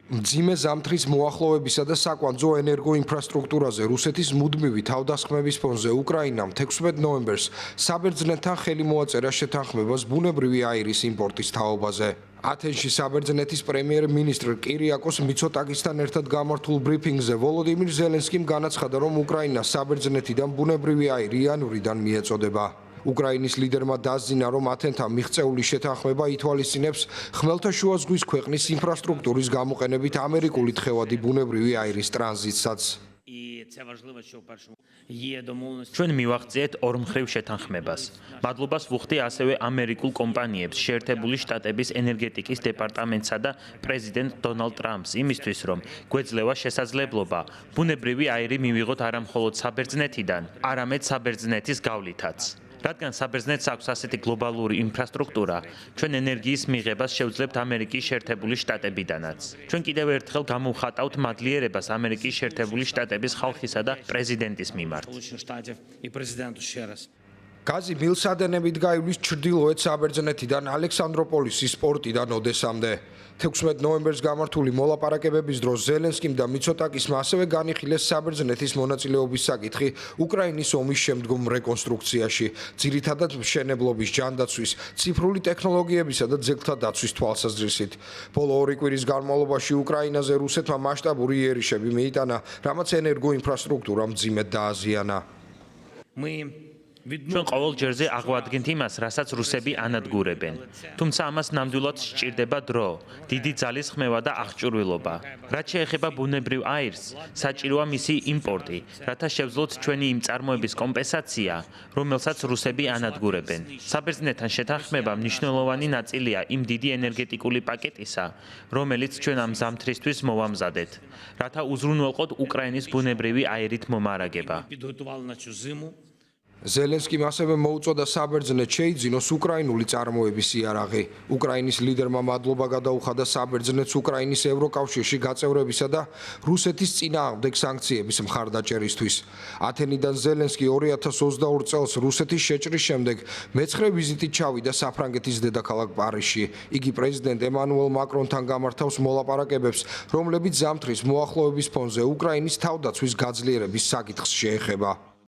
მძიმე ზამთრის მოახლოებისა და საკვანძო ენერგოინფრასტრუქტურაზე რუსეთის მუდმივი თავდასხმების ფონზე უკრაინამ 16 ნოემბერს საბერძნეთთან ხელი მოაწერა შეთანხმებას ბუნებრივი აირის იმპორტის თაობაზე. ათენში საბერძნეთის პრემიერ-მინისტრ კირიაკოს მიცოტაკისთან ერთად გამართულ ბრიფინგზე ვოლოდიმირ ზელენსკიმ განაცხადა, რომ უკრაინას საბერძნეთიდან ბუნებრივი აირი იანვრიდან მიეწოდება. უკრაინის ლიდერმა დასძინა, რომ ათენთან მიღწეული შეთანხმება ითვალისწინებს ხმელთაშუა ზღვის ქვეყნის ინფრასტრუქტურის გამოყენებით ამერიკული თხევადი ბუნებრივი აირის ტრანზიტსაც. ჩვენ მივახციეთ ორმხრივ შეთანხმებას. მადლობას ვუხდი ასევე ამერიკულ კომპანიებს, შეერთებული შტატების ენერგეტიკის დეპარტამენტსა და პრეზიდენტ დონალდ ტრამპს იმისთვის, რომ გვეძლევა შესაძლებლობა ბუნებრივი აირი მივიღოთ არა მხოლოდ საბერძნეთიდან, არამედ საბერძნეთის გავლითაც. რადგან საბერძნეთს აქვს ასეთი გლობალური ინფრასტრუქტურა, ჩვენ ენერგიის მიღებას შევძლებთ ამერიკის შეერთებული შტატებიდანაც. ჩვენ კიდევ ერთხელ გამოვხატავთ მადლიერებას ამერიკის შეერთებული შტატების ხალხისა და პრეზიდენტის მიმართ. გაზი მილსადენებით გაივლის ჩრდილოეთ საბერძნეთიდან ალექსანდროპოლისის პორტიდან ოდესამდე. 16 ნოემბერს გამართული მოლაპარაკებების დროს ზელენსკიმ და მიცოტაკისმა ასევე განიხილეს საბერძნეთის მონაწილეობის საკითხი უკრაინის ომის შემდგომ რეკონსტრუქციაში, ძირითადად მშენებლობის, ჯანდაცვის, ციფრული ტექნოლოგიებისა და ძეგლთა დაცვის თვალსაზრისით. ბოლო 2 კვირის განმავლობაში უკრაინაზე რუსეთმა მასშტაბური იერიშები მიიტანა, რამაც ენერგოინფრასტრუქტურა მძიმედ დააზიანა. ჩვენ ყოველ ჯერზე აღვადგენთ იმას, რასაც რუსები ანადგურებენ. თუმცა ამას ნამდვილად სჭირდება დრო, დიდი ძალის ხმევა და აღჭურვილობა. რაც შეეხება ბუნებრივ აირს, საჭიროა მისი იმპორტი, რათა შევძლოთ ჩვენი იმ წარმოების კომპენსაცია, რომელსაც რუსები ანადგურებენ. საბერძნეთთან შეთანხმება მნიშვნელოვანი ნაწილია იმ დიდი ენერგეტიკული პაკეტისა, რომელიც ჩვენ ამ ზამთრისთვის მოვამზადეთ, რათა უზრუნველყოთ უკრაინის ბუნებრივი აირით მომარაგება. ზელენსკიმ ასევე მოუწოდა საბერძნეთს შეიძინოს უკრაინული წარმოების იარაღი. უკრაინის ლიდერმა მადლობა გადაუხადა საბერძნეთს უკრაინის ევროკავშირში გაწევრებისა და რუსეთის წინააღმდეგ სანქციების მხარდაჭერისთვის. ათენიდან ზელენსკი 2022 წელს რუსეთის შეჭრის შემდეგ მეცხრე ვიზიტით ჩავიდა საფრანგეთის დედაქალაქ პარიზში. იგი პრეზიდენტ ემანუელ მაკრონთან გამართავს მოლაპარაკებებს, რომლებიც ზამთრის მოახლოების ფონზე უკრაინის თავდაცვის გაძლიერების საკითხს შეეხება.